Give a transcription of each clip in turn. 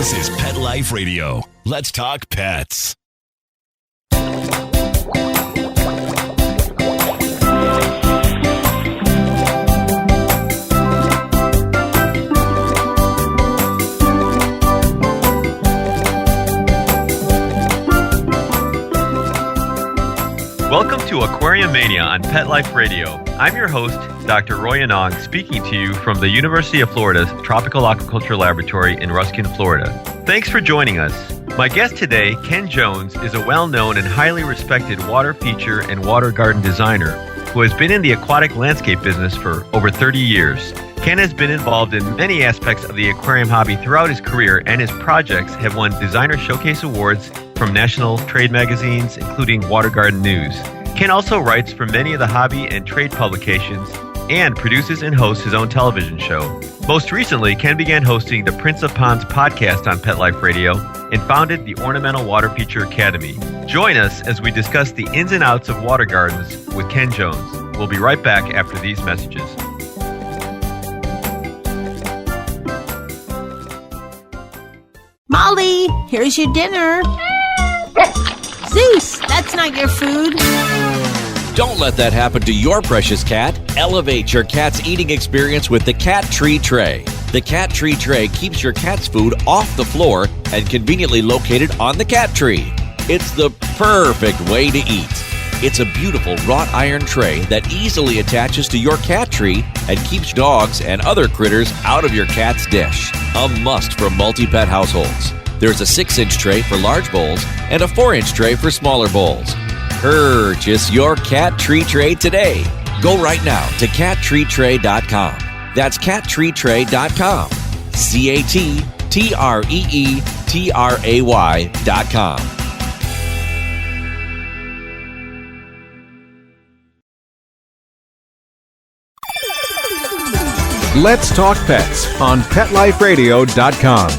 This is Pet Life Radio. Let's talk pets. Welcome to Aquariumania on Pet Life Radio. I'm your host, Dr. Roy Anong, speaking to you from the University of Florida's Tropical Aquaculture Laboratory in Ruskin, Florida. Thanks for joining us. My guest today, Ken Jones, is a well-known and highly respected water feature and water garden designer who has been in the aquatic landscape business for over 30 years. Ken has been involved in many aspects of the aquarium hobby throughout his career, and his projects have won Designer Showcase Awards from national trade magazines, including Watergarden News. Ken also writes for many of the hobby and trade publications and produces and hosts his own television show. Most recently, Ken began hosting the Prince of Ponds podcast on Pet Life Radio and founded the Ornamental Water Feature Academy. Join us as we discuss the ins and outs of water gardens with Ken Jones. We'll be right back after these messages. Molly, here's your dinner. Zeus, that's not your food. Don't let that happen to your precious cat. Elevate your cat's eating experience with the Cat Tree Tray. The Cat Tree Tray keeps your cat's food off the floor and conveniently located on the cat tree. It's the perfect way to eat. It's a beautiful wrought iron tray that easily attaches to your cat tree and keeps dogs and other critters out of your cat's dish. A must for multi-pet households. There's a 6-inch tray for large bowls and a 4-inch tray for smaller bowls. Purchase your Cat Tree Tray today. Go right now to cattreetray.com. That's cattreetray.com. CATTREETRAY.com. Let's Talk Pets on PetLifeRadio.com.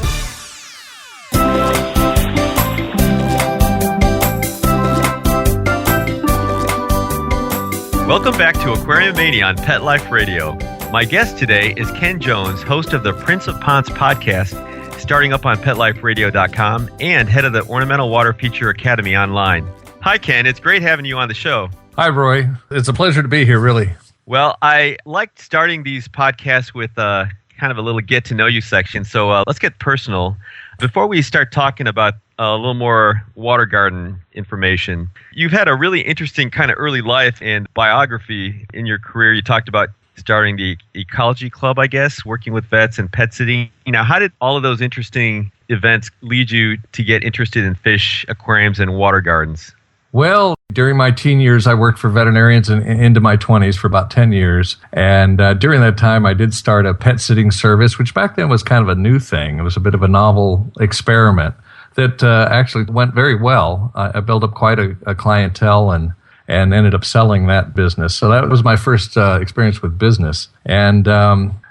Welcome back to Aquariumania on Pet Life Radio. My guest today is Ken Jones, host of the Prince of Ponds podcast, starting up on PetLifeRadio.com, and head of the Ornamental Water Feature Academy online. Hi, Ken. It's great having you on the show. Hi, Roy. It's a pleasure to be here, really. Well, I liked starting these podcasts with kind of a little get-to-know-you section, so let's get personal. Before we start talking about a little more water garden information, you've had a really interesting kind of early life and biography in your career. You talked about starting the ecology club, I guess, working with vets and pet sitting. How did all of those interesting events lead you to get interested in fish, aquariums, and water gardens? Well, during my teen years, I worked for veterinarians and into my 20s for about 10 years. And during that time, I did start a pet sitting service, which back then was kind of a new thing. It was a bit of a novel experiment that actually went very well. I built up quite a clientele and ended up selling that business. So that was my first experience with business. And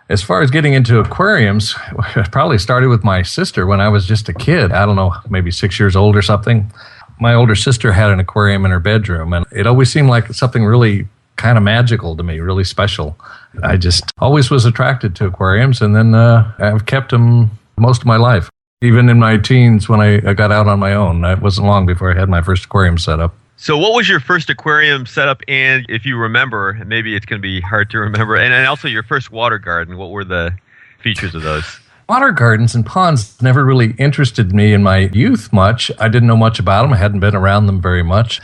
as far as getting into aquariums, I probably started with my sister when I was just a kid. I don't know, maybe 6 years old or something. My older sister had an aquarium in her bedroom, and it always seemed like something really kind of magical to me, really special. I just always was attracted to aquariums, and then I've kept them most of my life. Even in my teens when I got out on my own. It wasn't long before I had my first aquarium set up. So what was your first aquarium setup? And if you remember, maybe it's going to be hard to remember, and also your first water garden, what were the features of those? Water gardens and ponds never really interested me in my youth much. I didn't know much about them. I hadn't been around them very much.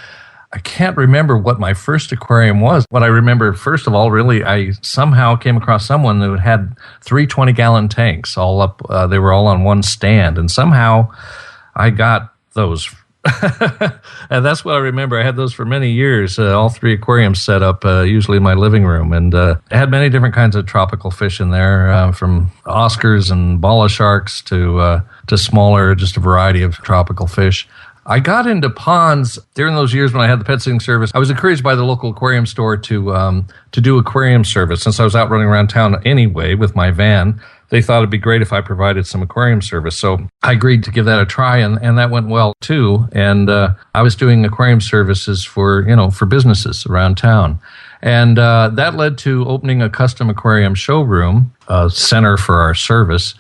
I can't remember what my first aquarium was. What I remember, first of all, really, I somehow came across someone who had 3 20-gallon tanks all up. They were all on one stand, and somehow I got those. And that's what I remember. I had those for many years, all 3 aquariums set up, usually in my living room. And I had many different kinds of tropical fish in there, from Oscars and bala sharks to smaller, just a variety of tropical fish. I got into ponds during those years when I had the pet sitting service. I was encouraged by the local aquarium store to do aquarium service. Since I was out running around town anyway with my van, they thought it'd be great if I provided some aquarium service. So I agreed to give that a try, and that went well too. And I was doing aquarium services for businesses around town. And that led to opening a custom aquarium showroom, center for our service.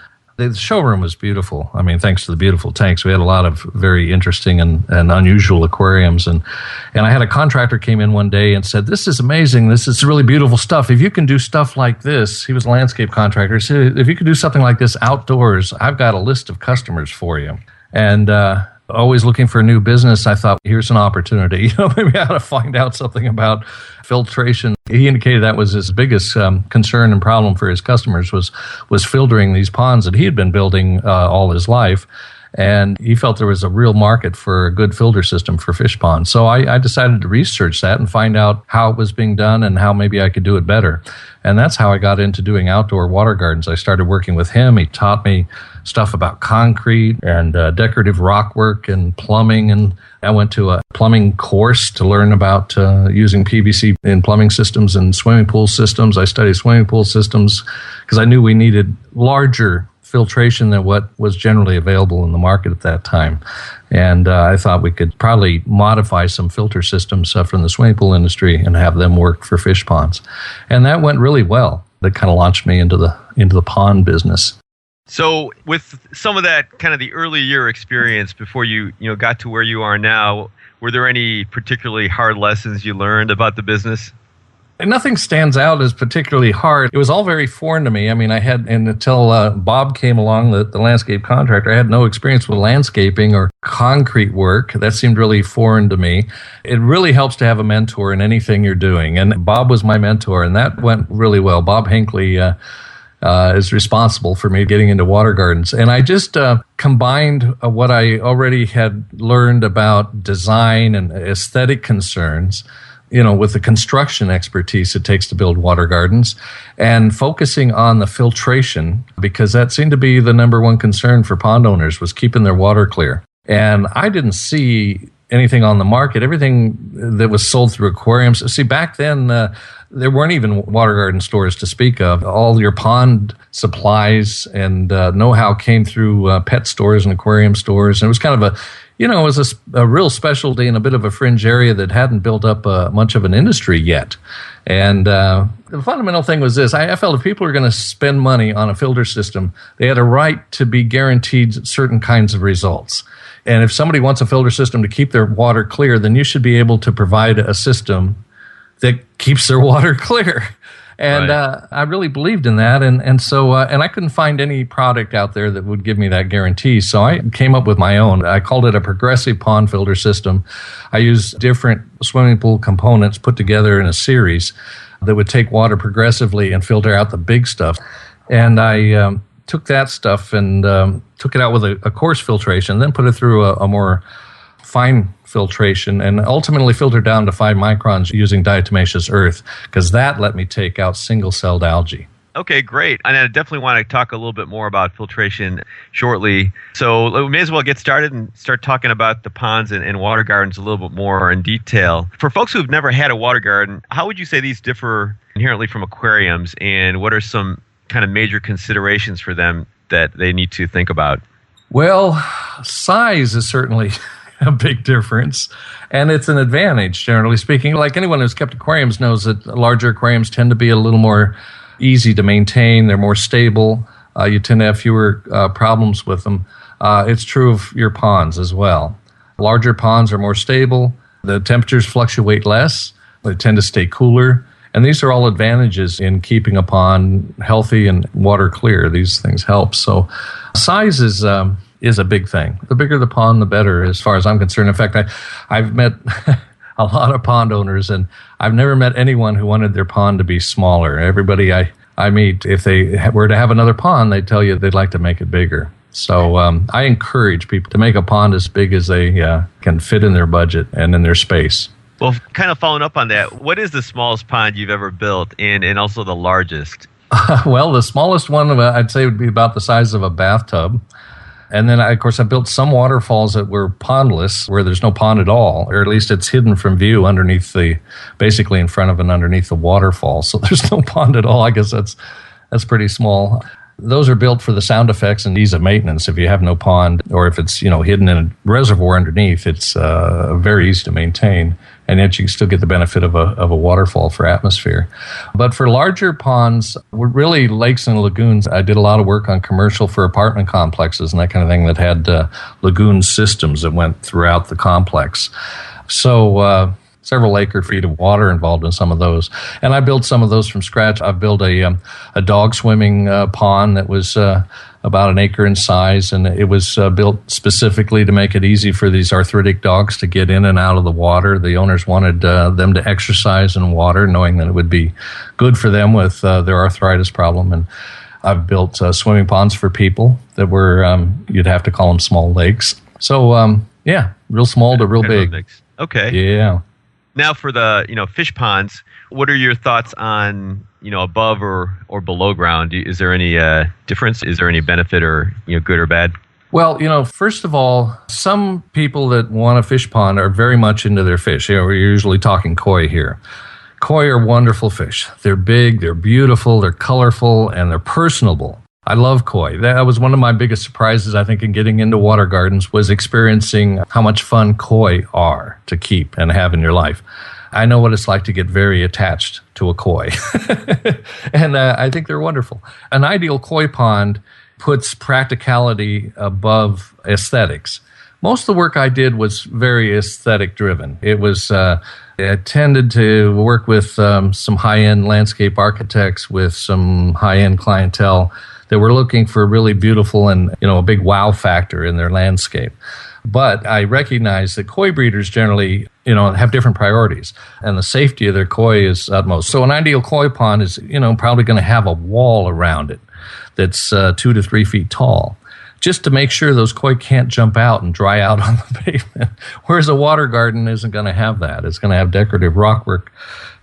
The showroom was beautiful. I mean, thanks to the beautiful tanks, we had a lot of very interesting and unusual aquariums. And I had a contractor came in one day and said, "This is amazing. This is really beautiful stuff. If you can do stuff like this," he was a landscape contractor. He said, "If you could do something like this outdoors, I've got a list of customers for you." And always looking for a new business, I thought, here's an opportunity. Maybe I ought to find out something about filtration. He indicated that was his biggest concern and problem for his customers was filtering these ponds that he had been building all his life. And he felt there was a real market for a good filter system for fish ponds. So I decided to research that and find out how it was being done and how maybe I could do it better. And that's how I got into doing outdoor water gardens. I started working with him. He taught me stuff about concrete and decorative rock work and plumbing. And I went to a plumbing course to learn about using PVC in plumbing systems and swimming pool systems. I studied swimming pool systems because I knew we needed larger filtration than what was generally available in the market at that time. And I thought we could probably modify some filter systems from the swimming pool industry and have them work for fish ponds. And that went really well. That kind of launched me into the pond business. So with some of that kind of the early year experience before you got to where you are now, were there any particularly hard lessons you learned about the business? Nothing stands out as particularly hard. It was all very foreign to me. I mean, until Bob came along, the landscape contractor, I had no experience with landscaping or concrete work. That seemed really foreign to me. It really helps to have a mentor in anything you're doing. And Bob was my mentor, and that went really well. Bob Hinckley is responsible for me getting into water gardens. And I just combined what I already had learned about design and aesthetic concerns, with the construction expertise it takes to build water gardens, and focusing on the filtration, because that seemed to be the number one concern for pond owners, was keeping their water clear. And I didn't see anything on the market. Everything that was sold through aquariums. See, back then, there weren't even water garden stores to speak of. All your pond supplies and know-how came through pet stores and aquarium stores. And it was kind of it was a real specialty in a bit of a fringe area that hadn't built up much of an industry yet. And the fundamental thing was this. I felt if people are going to spend money on a filter system, they had a right to be guaranteed certain kinds of results. And if somebody wants a filter system to keep their water clear, then you should be able to provide a system that keeps their water clear. And right. I really believed in that. And so I couldn't find any product out there that would give me that guarantee. So I came up with my own. I called it a progressive pond filter system. I used different swimming pool components put together in a series that would take water progressively and filter out the big stuff. And I took that stuff and took it out with a coarse filtration, then put it through a more fine filtration, and ultimately filtered down to 5 microns using diatomaceous earth, because that let me take out single-celled algae. Okay, great. And I definitely want to talk a little bit more about filtration shortly. So we may as well get started and start talking about the ponds and water gardens a little bit more in detail. For folks who've never had a water garden, how would you say these differ inherently from aquariums, and what are some kind of major considerations for them that they need to think about? Well, size is certainly a big difference, and it's an advantage, generally speaking. Like anyone who's kept aquariums knows that larger aquariums tend to be a little more easy to maintain. They're more stable. You tend to have fewer problems with them. It's true of your ponds as well. Larger ponds are more stable. The temperatures fluctuate less. They tend to stay cooler. And these are all advantages in keeping a pond healthy and water clear. These things help. So size is a big thing. The bigger the pond, the better, as far as I'm concerned. In fact, I've met a lot of pond owners, and I've never met anyone who wanted their pond to be smaller. Everybody I meet, if they were to have another pond, they'd tell you they'd like to make it bigger. So I encourage people to make a pond as big as they can fit in their budget and in their space. Well, kind of following up on that, what is the smallest pond you've ever built, and also the largest? Well, the smallest one I'd say would be about the size of a bathtub. And then, of course, I built some waterfalls that were pondless, where there's no pond at all, or at least it's hidden from view basically in front of and underneath the waterfall. So there's no pond at all. I guess that's pretty small. Those are built for the sound effects and ease of maintenance. If you have no pond, or if it's hidden in a reservoir underneath, it's very easy to maintain. and yet you can still get the benefit of a waterfall for atmosphere. But for larger ponds, really lakes and lagoons, I did a lot of work on commercial for apartment complexes and that kind of thing that had lagoon systems that went throughout the complex. So several acre feet of water involved in some of those. And I built some of those from scratch. I built a dog swimming pond that was about an acre in size, and it was built specifically to make it easy for these arthritic dogs to get in and out of the water. The owners wanted them to exercise in water, knowing that it would be good for them with their arthritis problem. And I've built swimming ponds for people that were, you'd have to call them small lakes. So, real small to real big. Okay. Yeah. Now for the, fish ponds, what are your thoughts on, above or below ground? Is there any difference? Is there any benefit or, good or bad? Well, first of all, some people that want a fish pond are very much into their fish. We're usually talking koi here. Koi are wonderful fish. They're big, they're beautiful, they're colorful, and they're personable. I love koi. That was one of my biggest surprises, I think, in getting into water gardens, was experiencing how much fun koi are to keep and have in your life. I know what it's like to get very attached to a koi, and I think they're wonderful. An ideal koi pond puts practicality above aesthetics. Most of the work I did was very aesthetic driven. It was I tended to work with some high-end landscape architects with some high-end clientele that were looking for really beautiful and, a big wow factor in their landscape. But I recognize that koi breeders generally, have different priorities, and the safety of their koi is utmost. So an ideal koi pond is, probably going to have a wall around it that's 2 to 3 feet tall, just to make sure those koi can't jump out and dry out on the pavement. Whereas a water garden isn't going to have that. It's going to have decorative rockwork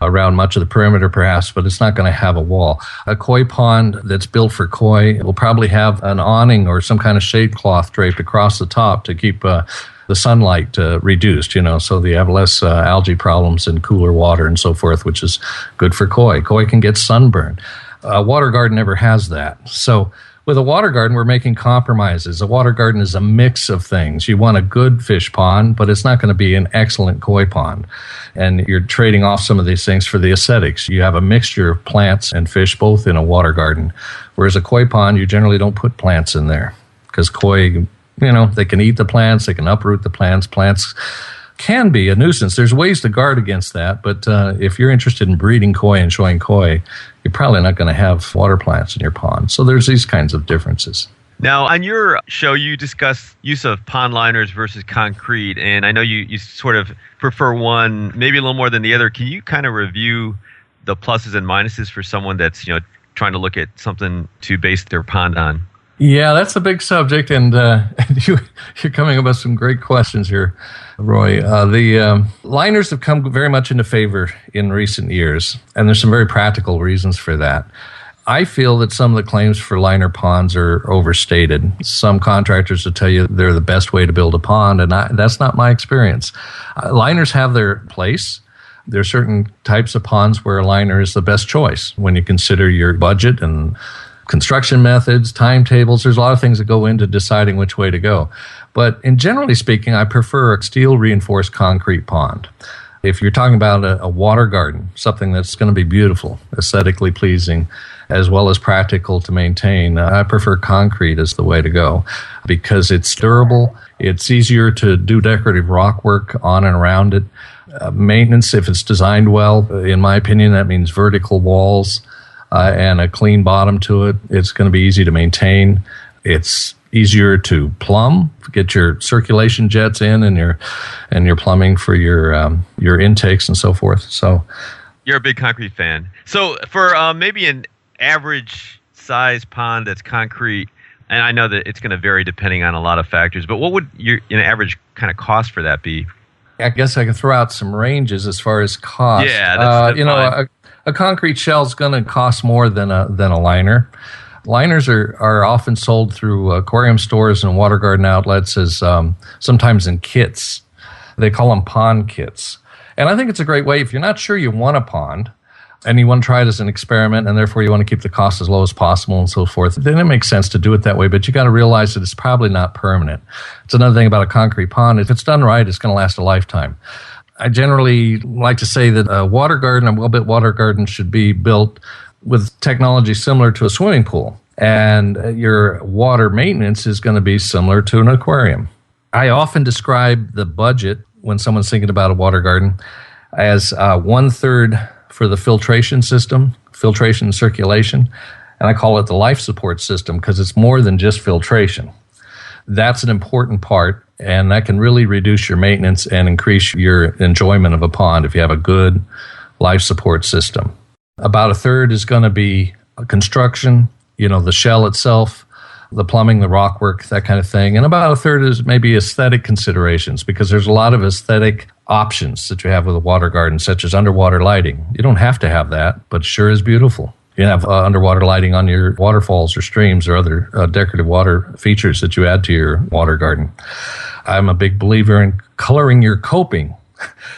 around much of the perimeter perhaps, but it's not going to have a wall. A koi pond that's built for koi will probably have an awning or some kind of shade cloth draped across the top to keep the sunlight reduced, so they have less algae problems and cooler water and so forth, which is good for koi. Koi can get sunburned. A water garden never has that. So with a water garden, we're making compromises. A water garden is a mix of things. You want a good fish pond, but it's not going to be an excellent koi pond. And you're trading off some of these things for the aesthetics. You have a mixture of plants and fish both in a water garden. Whereas a koi pond, you generally don't put plants in there because koi, they can eat the plants, they can uproot the plants. Plants can be a nuisance. There's ways to guard against that, but if you're interested in breeding koi and showing koi, you're probably not going to have water plants in your pond. So there's these kinds of differences. Now, on your show, you discuss use of pond liners versus concrete, and I know you sort of prefer one maybe a little more than the other. Can you kind of review the pluses and minuses for someone that's trying to look at something to base their pond on? Yeah, that's a big subject, and you're coming up with some great questions here, Roy. The liners have come very much into favor in recent years, and there's some very practical reasons for that. I feel that some of the claims for liner ponds are overstated. Some contractors will tell you they're the best way to build a pond, and that's not my experience. Liners have their place. There are certain types of ponds where a liner is the best choice when you consider your budget and construction methods, timetables. There's a lot of things that go into deciding which way to go. But generally speaking, I prefer a steel reinforced concrete pond. If you're talking about a water garden, something that's going to be beautiful, aesthetically pleasing, as well as practical to maintain, I prefer concrete as the way to go because it's durable. It's easier to do decorative rock work on and around it. Maintenance, if it's designed well, in my opinion, that means vertical walls, and a clean bottom to it. It's going to be easy to maintain. It's easier to plumb, get your circulation jets in and your plumbing for your intakes and so forth. So, you're a big concrete fan. So for maybe an average size pond that's concrete, and I know that it's going to vary depending on a lot of factors, but what would an average kind of cost for that be? I guess I can throw out some ranges as far as cost. Yeah, that's fine. A concrete shell is going to cost more than a liner. Liners are often sold through aquarium stores and water garden outlets as sometimes in kits. They call them pond kits. And I think it's a great way if you're not sure you want a pond and you want to try it as an experiment and therefore you want to keep the cost as low as possible and so forth, then it makes sense to do it that way. But you got to realize that it's probably not permanent. It's another thing about a concrete pond. If it's done right, it's going to last a lifetime. I generally like to say that a water garden, a well-built water garden, should be built with technology similar to a swimming pool. And your water maintenance is going to be similar to an aquarium. I often describe the budget when someone's thinking about a water garden as 1/3 for the filtration system, filtration and circulation. And I call it the life support system because it's more than just filtration. That's an important part, and that can really reduce your maintenance and increase your enjoyment of a pond if you have a good life support system. About 1/3 is going to be construction, the shell itself, the plumbing, the rockwork, that kind of thing. And about 1/3 is maybe aesthetic considerations, because there's a lot of aesthetic options that you have with a water garden, such as underwater lighting. You don't have to have that, but it sure is beautiful. You can have underwater lighting on your waterfalls or streams or other decorative water features that you add to your water garden. I'm a big believer in coloring your coping.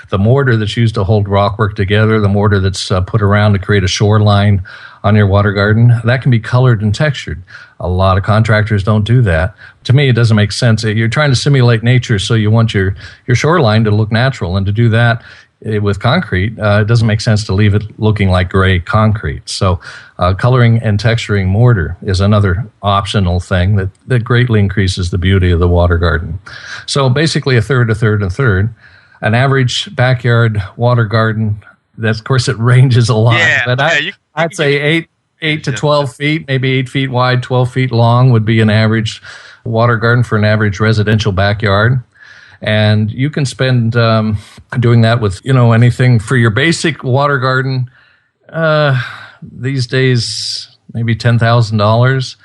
The mortar that's used to hold rockwork together, the mortar that's put around to create a shoreline on your water garden, that can be colored and textured. A lot of contractors don't do that. To me, it doesn't make sense. You're trying to simulate nature, so you want your shoreline to look natural, and to do that with concrete, it doesn't make sense to leave it looking like gray concrete. So coloring and texturing mortar is another optional thing that greatly increases the beauty of the water garden. So basically 1/3, 1/3, 1/3. An average backyard water garden, of course, it ranges a lot. Yeah, but I'd say 8 to 12 feet, maybe 8 feet wide, 12 feet long would be an average water garden for an average residential backyard. And you can spend doing that with, anything for your basic water garden. These days, maybe $10,000.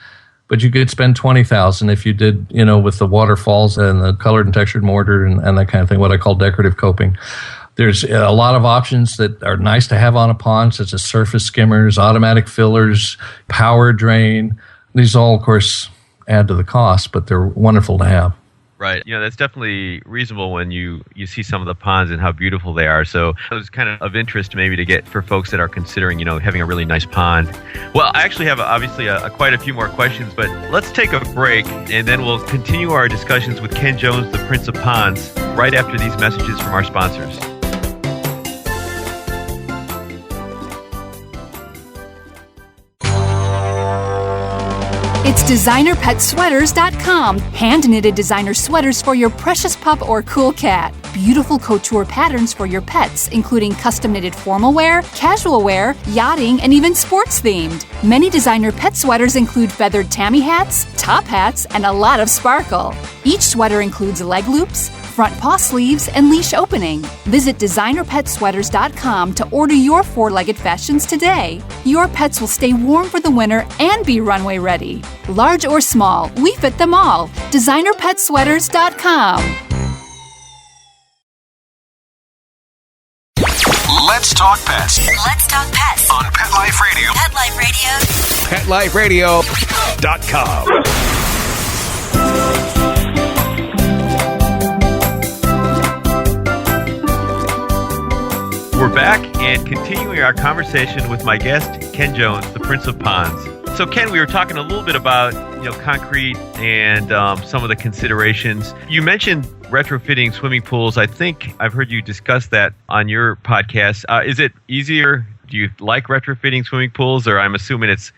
But you could spend $20,000 if you did, with the waterfalls and the colored and textured mortar and that kind of thing, what I call decorative coping. There's a lot of options that are nice to have on a pond, such as surface skimmers, automatic fillers, power drain. These all, of course, add to the cost, but they're wonderful to have. Right. That's definitely reasonable when you see some of the ponds and how beautiful they are. So it was kind of interest maybe to get for folks that are considering, having a really nice pond. Well, I actually have obviously quite a few more questions, but let's take a break and then we'll continue our discussions with Ken Jones, the Prince of Ponds, right after these messages from our sponsors. It's DesignerPetSweaters.com. Hand-knitted designer sweaters for your precious pup or cool cat. Beautiful couture patterns for your pets, including custom-knitted formal wear, casual wear, yachting, and even sports-themed. Many designer pet sweaters include feathered tammy hats, top hats, and a lot of sparkle. Each sweater includes leg loops, front paw sleeves, and leash opening. Visit DesignerPetSweaters.com to order your four-legged fashions today. Your pets will stay warm for the winter and be runway ready. Large or small, we fit them all. DesignerPetSweaters.com. Let's talk pets Let's talk pets on Pet Life Radio. Pet Life Radio. PetLifeRadio.com. We're back and continuing our conversation with my guest, Ken Jones, the Prince of Ponds. So, Ken, we were talking a little bit about, concrete and some of the considerations. You mentioned retrofitting swimming pools. I think I've heard you discuss that on your podcast. Is it easier? Do you like retrofitting swimming pools, or I'm assuming it's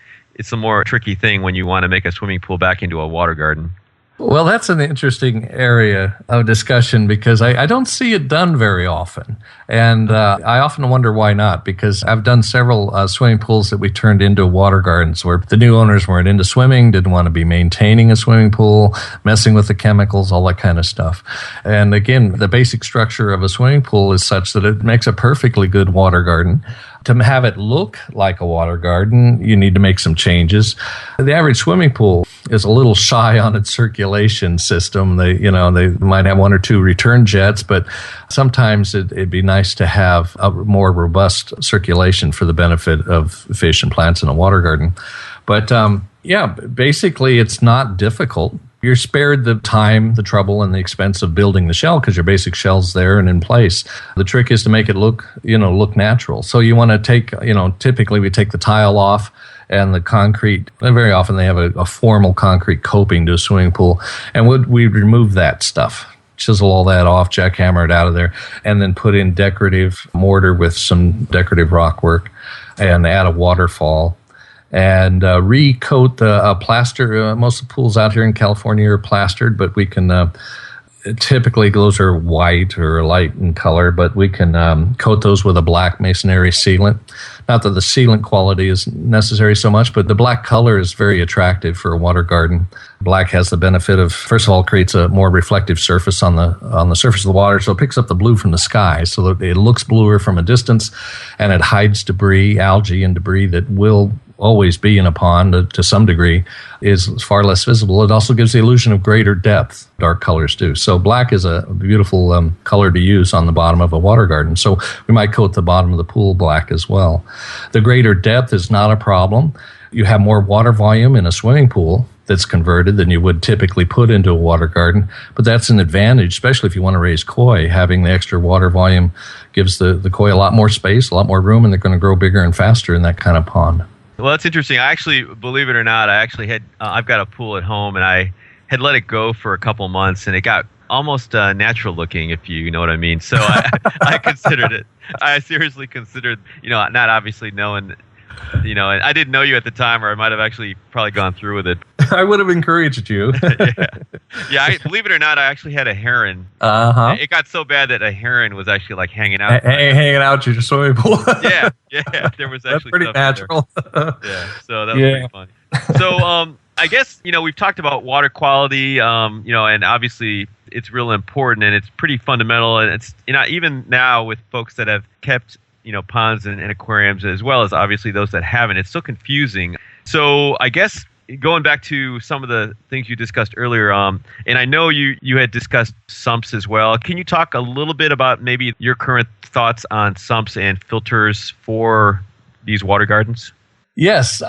a more tricky thing when you want to make a swimming pool back into a water garden? Well, that's an interesting area of discussion because I don't see it done very often. And I often wonder why not, because I've done several swimming pools that we turned into water gardens where the new owners weren't into swimming, didn't want to be maintaining a swimming pool, messing with the chemicals, all that kind of stuff. And again, the basic structure of a swimming pool is such that it makes a perfectly good water garden. To have it look like a water garden, you need to make some changes. The average swimming pool is a little shy on its circulation system. They might have one or two return jets, but sometimes it'd be nice to have a more robust circulation for the benefit of fish and plants in a water garden. But basically it's not difficult. You're spared the time, the trouble, and the expense of building the shell because your basic shell's there and in place. The trick is to make it look natural. So you want to take, typically we take the tile off and the concrete. And very often they have a formal concrete coping to a swimming pool, and we'd remove that stuff. chisel all that off, jackhammer it out of there, and then put in decorative mortar with some decorative rock work and add a waterfall. And recoat the plaster. Most of the pools out here in California are plastered, but we can typically those are white or light in color, but we can coat those with a black masonry sealant. Not that the sealant quality is necessary so much, but the black color is very attractive for a water garden. Black has the benefit of, first of all, creates a more reflective surface on the surface of the water, so it picks up the blue from the sky, so that it looks bluer from a distance, and it hides debris, algae and debris that will always be in a pond to some degree, is far less visible. It also gives the illusion of greater depth, dark colors do. So black is a beautiful color to use on the bottom of a water garden. So we might coat the bottom of the pool black as well. The greater depth is not a problem. You have more water volume in a swimming pool that's converted than you would typically put into a water garden, but that's an advantage, especially if you want to raise koi. Having the extra water volume gives the koi a lot more space, a lot more room, and they're going to grow bigger and faster in that kind of pond. Well, that's interesting. I actually, believe it or not, I've got a pool at home, and I had let it go for a couple months, and it got almost natural looking, if you know what I mean. So I considered it. I seriously considered, not obviously knowing, and I didn't know you at the time, or I might have actually probably gone through with it. I would have encouraged you. Yeah. Believe it or not, I actually had a heron. It got so bad that a heron was actually like hanging out. Hanging out your swimming pool. Yeah. There was actually That's pretty natural. Yeah. So that was pretty funny. So I guess we've talked about water quality. And obviously it's real important and it's pretty fundamental. And it's even now with folks that have kept ponds and aquariums, as well as obviously those that haven't, it's so confusing. So I guess going back to some of the things you discussed earlier, and I know you had discussed sumps as well. Can you talk a little bit about maybe your current thoughts on sumps and filters for these water gardens? Yes.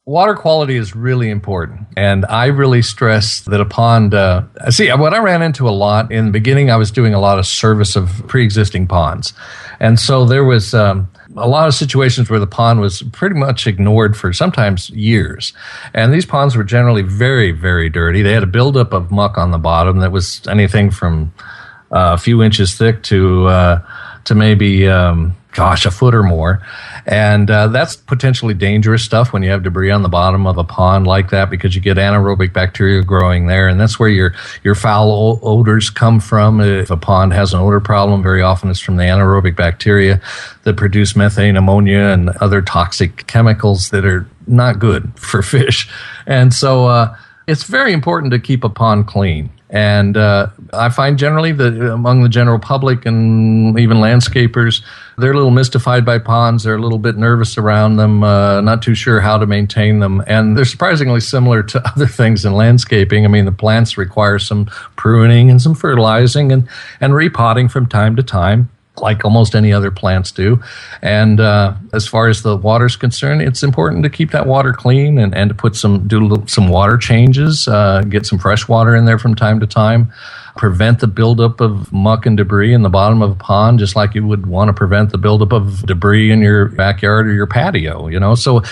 Water quality is really important, and I really stress that a pond, what I ran into a lot in the beginning, I was doing a lot of service of pre-existing ponds. And so there was a lot of situations where the pond was pretty much ignored for sometimes years. And these ponds were generally very, very dirty. They had a buildup of muck on the bottom that was anything from a few inches thick to maybe, a foot or more. And that's potentially dangerous stuff when you have debris on the bottom of a pond like that, because you get anaerobic bacteria growing there. And that's where your foul odors come from. If a pond has an odor problem, very often it's from the anaerobic bacteria that produce methane, ammonia, and other toxic chemicals that are not good for fish. And so it's very important to keep a pond clean. And I find generally that among the general public and even landscapers, they're a little mystified by ponds. They're a little bit nervous around them, not too sure how to maintain them. And they're surprisingly similar to other things in landscaping. I mean, the plants require some pruning and some fertilizing and repotting from time to time, like almost any other plants do. And as far as the water's concerned, it's important to keep that water clean and to put some water changes, get some fresh water in there from time to time, prevent the buildup of muck and debris in the bottom of a pond, just like you would want to prevent the buildup of debris in your backyard or your patio, So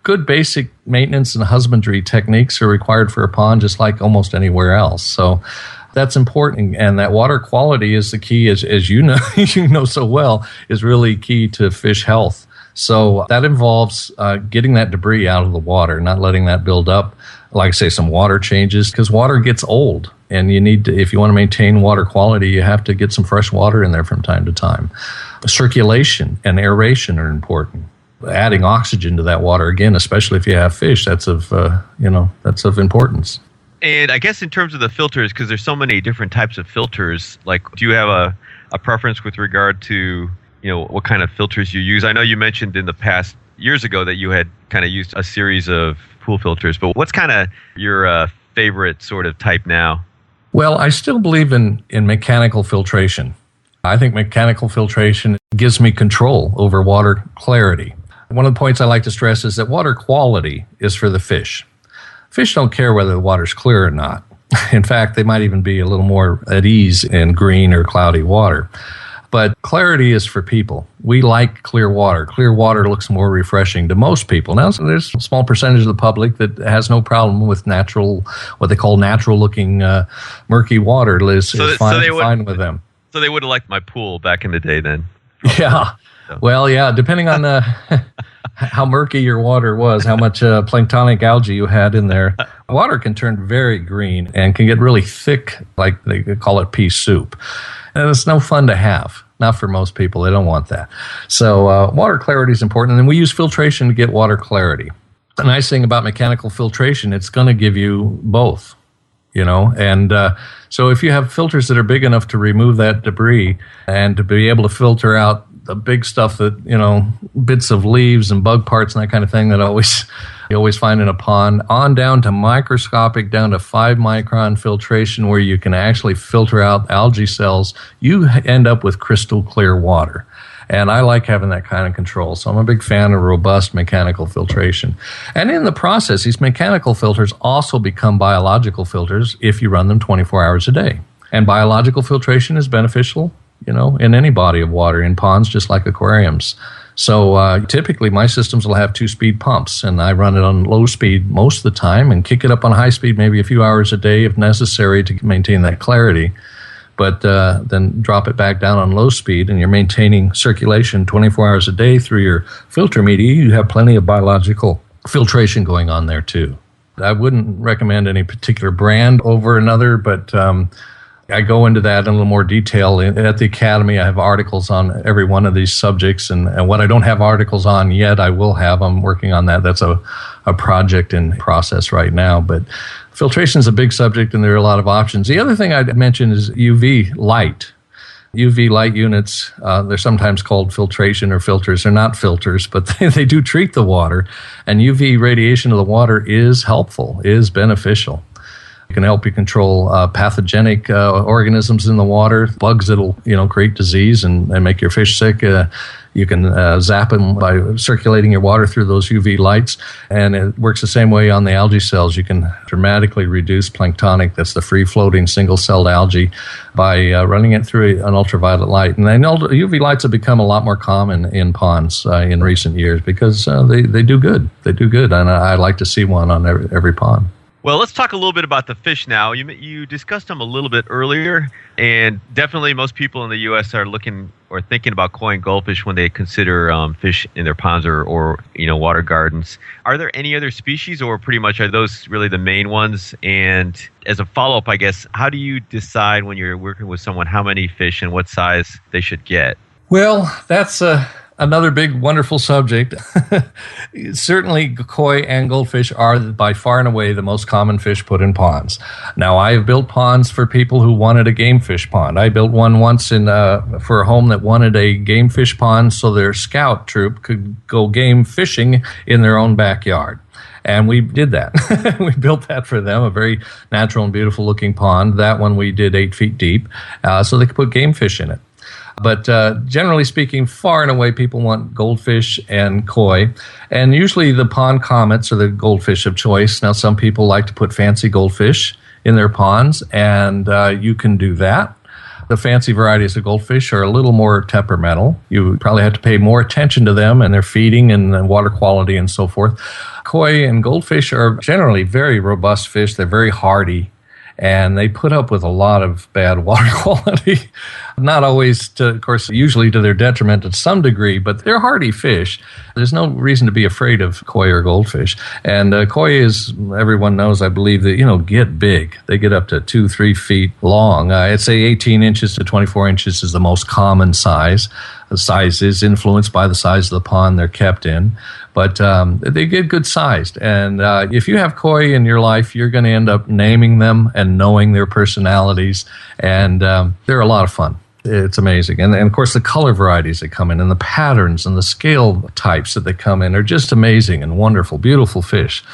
good basic maintenance and husbandry techniques are required for a pond, just like almost anywhere else. So that's important, and that water quality is the key, as you know, you know so well, is really key to fish health. So that involves getting that debris out of the water, not letting that build up. Like I say, some water changes, because water gets old, and you need to, if you want to maintain water quality, you have to get some fresh water in there from time to time. Circulation and aeration are important. Adding oxygen to that water, again, especially if you have fish, that's of importance. And I guess in terms of the filters, because there's so many different types of filters, like, do you have a preference with regard to, what kind of filters you use? I know you mentioned in the past years ago that you had kind of used a series of pool filters, but what's kind of your favorite sort of type now? Well, I still believe in mechanical filtration. I think mechanical filtration gives me control over water clarity. One of the points I like to stress is that water quality is for the fish. Fish don't care whether the water's clear or not. In fact, they might even be a little more at ease in green or cloudy water. But clarity is for people. We like clear water. Clear water looks more refreshing to most people. Now, there's a small percentage of the public that has no problem with what they call natural-looking murky water. Is fine with them. So they would have liked my pool back in the day then. Yeah. Well, yeah, depending on how murky your water was, how much planktonic algae you had in there, water can turn very green and can get really thick, like they call it pea soup. And it's no fun to have. Not for most people. They don't want that. So water clarity is important. And we use filtration to get water clarity. The nice thing about mechanical filtration, it's going to give you both. And so if you have filters that are big enough to remove that debris and to be able to filter out the big stuff that, bits of leaves and bug parts and that kind of thing that you always find in a pond, on down to microscopic, down to 5-micron filtration where you can actually filter out algae cells, you end up with crystal clear water. And I like having that kind of control. So I'm a big fan of robust mechanical filtration. And in the process, these mechanical filters also become biological filters if you run them 24 hours a day. And biological filtration is beneficial, in any body of water, in ponds just like aquariums. So typically my systems will have 2-speed pumps, and I run it on low speed most of the time and kick it up on high speed maybe a few hours a day if necessary to maintain that clarity. But then drop it back down on low speed, and you're maintaining circulation 24 hours a day through your filter media. You have plenty of biological filtration going on there too. I wouldn't recommend any particular brand over another, but I go into that in a little more detail. At the Academy, I have articles on every one of these subjects, and what I don't have articles on yet, I will have. I'm working on that. That's a project in process right now, but filtration is a big subject, and there are a lot of options. The other thing I'd mention is UV light. UV light units, they're sometimes called filtration or filters. They're not filters, but they do treat the water, and UV radiation of the water is helpful, is beneficial. It can help you control pathogenic organisms in the water, bugs that'll create disease and make your fish sick. You can zap them by circulating your water through those UV lights, and it works the same way on the algae cells. You can dramatically reduce planktonic, that's the free-floating single-celled algae, by running it through an ultraviolet light. And I know UV lights have become a lot more common in ponds in recent years because they do good. They do good, and I like to see one on every pond. Well, let's talk a little bit about the fish now. You discussed them a little bit earlier, and definitely most people in the U.S. are looking or thinking about koi and goldfish when they consider fish in their ponds or water gardens. Are there any other species, or pretty much are those really the main ones? And as a follow-up, I guess, how do you decide when you're working with someone how many fish and what size they should get? Well, that's another big, wonderful subject. Certainly, koi and goldfish are by far and away the most common fish put in ponds. Now, I have built ponds for people who wanted a game fish pond. I built one once for a home that wanted a game fish pond so their scout troop could go game fishing in their own backyard. And we did that. We built that for them, a very natural and beautiful looking pond. That one we did 8 feet deep, so they could put game fish in it. But generally speaking, far and away, people want goldfish and koi. And usually the pond comets are the goldfish of choice. Now, some people like to put fancy goldfish in their ponds, and you can do that. The fancy varieties of goldfish are a little more temperamental. You probably have to pay more attention to them and their feeding and water quality and so forth. Koi and goldfish are generally very robust fish. They're very hardy, and they put up with a lot of bad water quality. Not always, of course, usually to their detriment to some degree, but they're hardy fish. There's no reason to be afraid of koi or goldfish. And koi is, everyone knows, I believe, that, get big. They get up to 2-3 feet long. I'd say 18 inches to 24 inches is the most common size. The size is influenced by the size of the pond they're kept in. But they get good sized. And if you have koi in your life, you're going to end up naming them and knowing their personalities. And they're a lot of fun. It's amazing. And of course, the color varieties that come in and the patterns and the scale types that they come in are just amazing and wonderful, beautiful fish.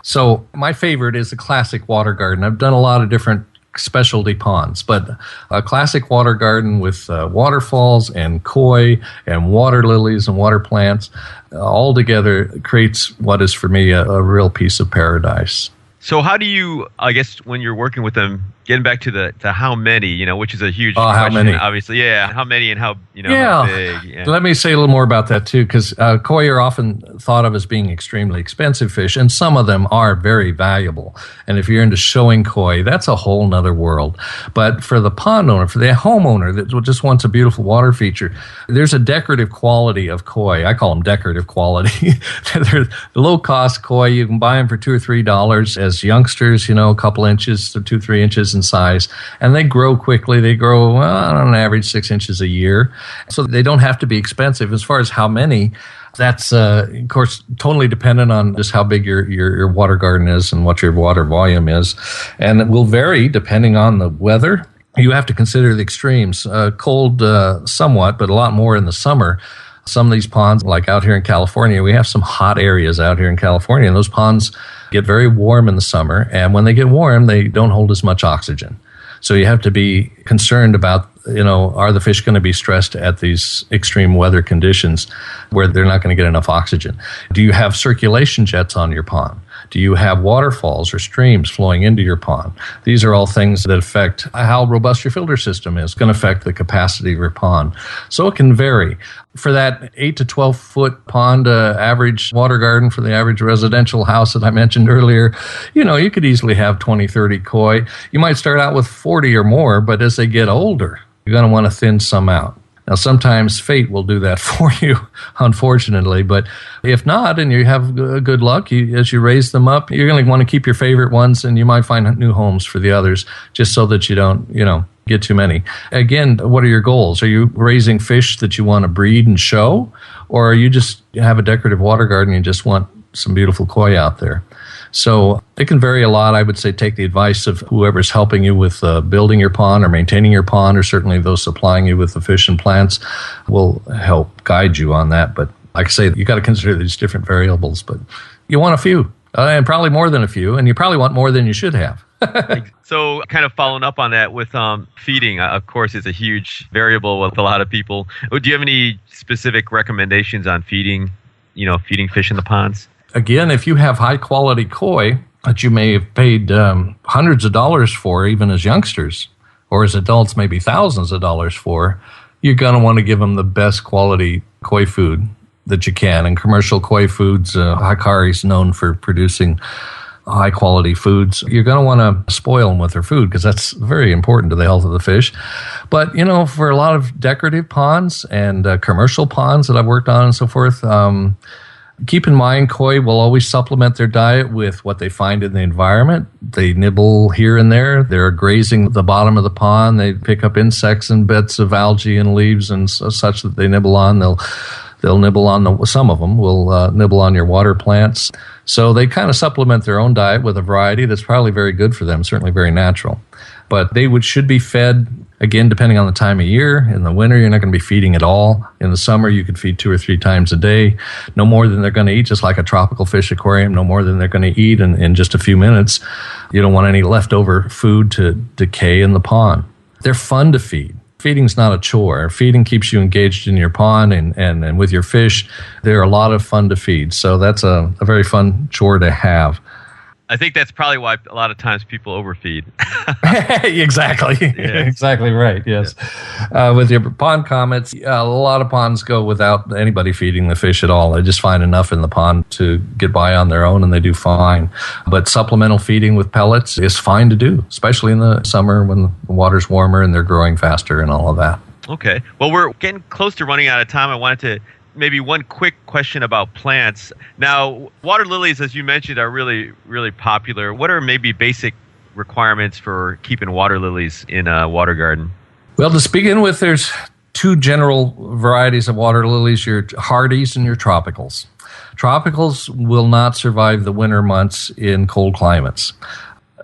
So my favorite is the classic Watergarden. I've done a lot of different specialty ponds, but a classic water garden with waterfalls and koi and water lilies and water plants all together creates what is for me a real piece of paradise. So how do you, I guess, when you're working with them, getting back to the how many, which is a huge how question. many? Obviously, yeah. How many and how how big? Yeah. Let me say a little more about that too, because koi are often thought of as being extremely expensive fish, and some of them are very valuable. And if you're into showing koi, that's a whole nother world. But for the pond owner, for the homeowner that just wants a beautiful water feature, there's a decorative quality of koi. I call them decorative quality. They're low-cost koi. You can buy them for $2 or $3 as youngsters, a couple inches to 2-3 inches in size, and they grow quickly. They grow on an average 6 inches a year, so they don't have to be expensive. As far as how many, that's of course totally dependent on just how big your water garden is and what your water volume is, and it will vary depending on the weather. You have to consider the extremes. Cold somewhat, but a lot more in the summer. Some of these ponds, like out here in California, we have some hot areas out here in California, and those ponds get very warm in the summer, and when they get warm, they don't hold as much oxygen. So you have to be concerned about, are the fish going to be stressed at these extreme weather conditions where they're not going to get enough oxygen? Do you have circulation jets on your pond? Do you have waterfalls or streams flowing into your pond? These are all things that affect how robust your filter system is, going to affect the capacity of your pond. So it can vary. For that 8 to 12 foot pond average water garden for the average residential house that I mentioned earlier, you could easily have 20, 30 koi. You might start out with 40 or more, but as they get older, you're going to want to thin some out. Now, sometimes fate will do that for you, unfortunately, but if not, and you have good luck, as you raise them up, you're going to want to keep your favorite ones, and you might find new homes for the others, just so that you don't, get too many. Again, what are your goals? Are you raising fish that you want to breed and show, or are you just have a decorative water garden and you just want some beautiful koi out there? So it can vary a lot. I would say take the advice of whoever's helping you with building your pond or maintaining your pond, or certainly those supplying you with the fish and plants will help guide you on that. But like I say, you got to consider these different variables, but you want a few, and probably more than a few, and you probably want more than you should have. So kind of following up on that with feeding, of course, is a huge variable with a lot of people. Do you have any specific recommendations on feeding fish in the ponds? Again, if you have high quality koi that you may have paid hundreds of dollars for, even as youngsters, or as adults, maybe thousands of dollars for, you're going to want to give them the best quality koi food that you can. And commercial koi foods, Hikari is known for producing high quality foods. You're going to want to spoil them with their food because that's very important to the health of the fish. But, for a lot of decorative ponds and commercial ponds that I've worked on and so forth, keep in mind, koi will always supplement their diet with what they find in the environment. They nibble here and there. They're grazing the bottom of the pond. They pick up insects and bits of algae and leaves and such that they nibble on. They'll nibble on some of them will nibble on your water plants. So they kind of supplement their own diet with a variety that's probably very good for them, certainly very natural. But they should be fed, again, depending on the time of year. In the winter, you're not going to be feeding at all. In the summer, you could feed 2 or 3 times a day. No more than they're going to eat, just like a tropical fish aquarium, no more than they're going to eat in just a few minutes. You don't want any leftover food to decay in the pond. They're fun to feed. Feeding's not a chore. Feeding keeps you engaged in your pond and with your fish. They're a lot of fun to feed. So that's a very fun chore to have. I think that's probably why a lot of times people overfeed. Exactly. Yes. Exactly right. Yes. With your pond comments, a lot of ponds go without anybody feeding the fish at all. They just find enough in the pond to get by on their own, and they do fine. But supplemental feeding with pellets is fine to do, especially in the summer when the water's warmer and they're growing faster and all of that. Okay. Well, we're getting close to running out of time. I wanted to maybe one quick question about plants. Now, water lilies, as you mentioned, are really, really popular. What are maybe basic requirements for keeping water lilies in a water garden? Well, to begin with, there's 2 general varieties of water lilies, your hardies and your tropicals. Tropicals will not survive the winter months in cold climates.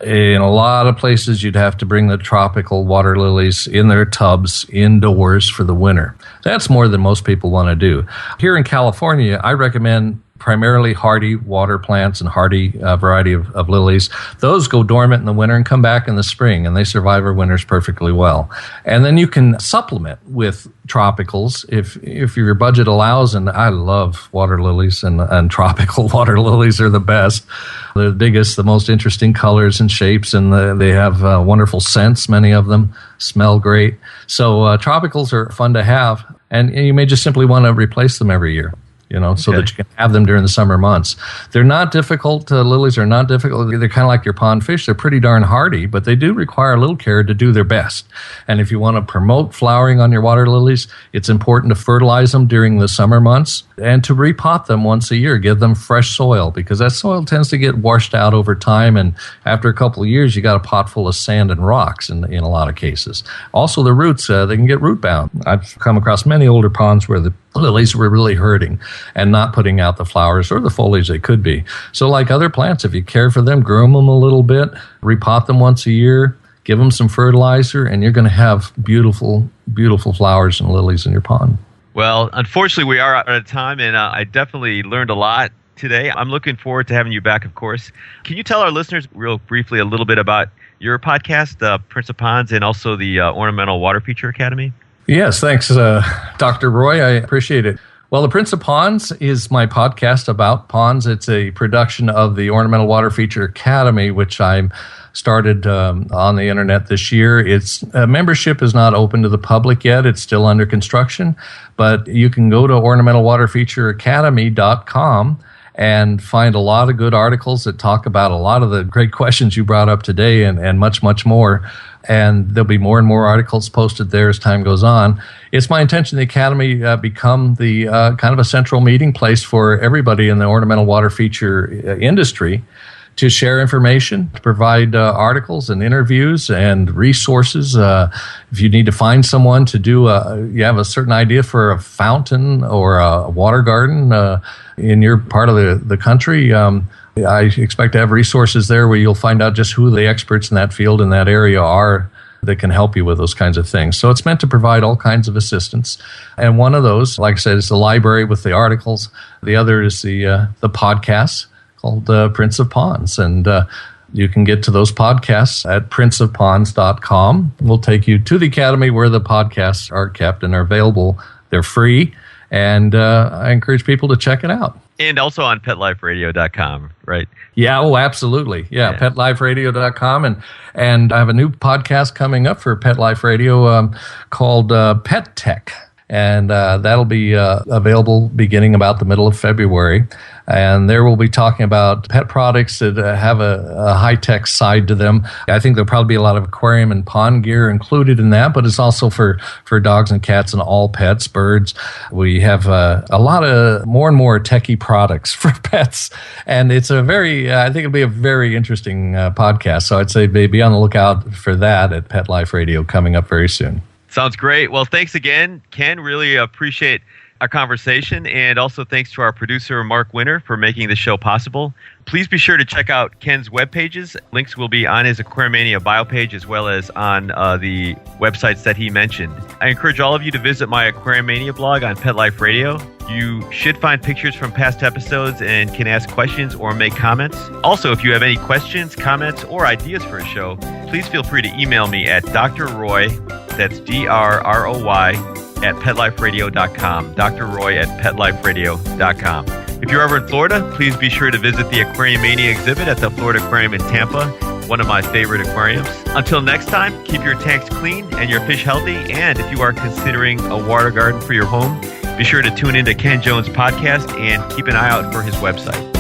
In a lot of places, you'd have to bring the tropical water lilies in their tubs indoors for the winter. That's more than most people want to do. Here in California, I recommend primarily hardy water plants and hardy variety of lilies. Those go dormant in the winter and come back in the spring, and they survive our winters perfectly well. And then you can supplement with tropicals if your budget allows, and I love water lilies, and tropical water lilies are the best. They're the biggest, the most interesting colors and shapes, and they have wonderful scents. Many of them smell great. So tropicals are fun to have, and you may just simply want to replace them every year. So that you can have them during the summer months. They're not difficult. Lilies are not difficult. They're kind of like your pond fish. They're pretty darn hardy, but they do require a little care to do their best. And if you want to promote flowering on your water lilies, it's important to fertilize them during the summer months and to repot them once a year. Give them fresh soil, because that soil tends to get washed out over time. And after a couple of years, you got a pot full of sand and rocks in a lot of cases. Also, the roots, they can get root bound. I've come across many older ponds where the lilies were really hurting and not putting out the flowers or the foliage they could be. So like other plants, if you care for them, groom them a little bit, repot them once a year, give them some fertilizer, and you're going to have beautiful, beautiful flowers and lilies in your pond. Well, unfortunately, we are out of time, and I definitely learned a lot today. I'm looking forward to having you back, of course. Can you tell our listeners real briefly a little bit about your podcast, Prince of Ponds, and also the Ornamental Water Feature Academy? Yes, thanks, Dr. Roy. I appreciate it. Well, the Prince of Ponds is my podcast about ponds. It's a production of the Ornamental Water Feature Academy, which I started on the internet this year. Its membership is not open to the public yet. It's still under construction, but you can go to ornamentalwaterfeatureacademy.com and find a lot of good articles that talk about a lot of the great questions you brought up today and much, much more. And there'll be more and more articles posted there as time goes on. It's my intention the Academy become the kind of a central meeting place for everybody in the ornamental water feature industry to share information, to provide articles and interviews and resources. If you need to find someone to do, you have a certain idea for a fountain or a water garden in your part of the country, I expect to have resources there where you'll find out just who the experts in that field in that area are that can help you with those kinds of things. So it's meant to provide all kinds of assistance. And one of those, like I said, is the library with the articles. The other is the podcast called Prince of Ponds. And you can get to those podcasts at princeofponds.com. We'll take you to the Academy where the podcasts are kept and are available. They're free. And I encourage people to check it out. And also on PetLifeRadio.com, right? Yeah, absolutely. Yeah. PetLifeRadio.com. And I have a new podcast coming up for Pet Life Radio called Pet Tech. And that'll be available beginning about the middle of February. And there we'll be talking about pet products that have a high-tech side to them. I think there'll probably be a lot of aquarium and pond gear included in that, but it's also for dogs and cats and all pets, birds. We have a lot of more and more techie products for pets. And it's I think it'll be a very interesting podcast. So I'd say be on the lookout for that at Pet Life Radio coming up very soon. Sounds great. Well, thanks again, Ken. Really appreciate our conversation. And also thanks to our producer, Mark Winter, for making this show possible. Please be sure to check out Ken's web pages. Links will be on his Aquariumania bio page as well as on the websites that he mentioned. I encourage all of you to visit my Aquariumania blog on Pet Life Radio. You should find pictures from past episodes and can ask questions or make comments. Also, if you have any questions, comments, or ideas for a show, please feel free to email me at Dr. Roy, that's DRROY, at PetLifeRadio.com, Dr. Roy at PetLifeRadio.com. If you're ever in Florida, please be sure to visit the Aquariumania exhibit at the Florida Aquarium in Tampa, one of my favorite aquariums. Until next time, keep your tanks clean and your fish healthy. And if you are considering a water garden for your home, be sure to tune into Ken Jones' podcast and keep an eye out for his website.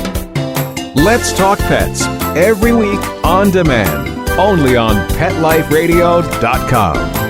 Let's Talk Pets, every week on demand, only on PetLifeRadio.com.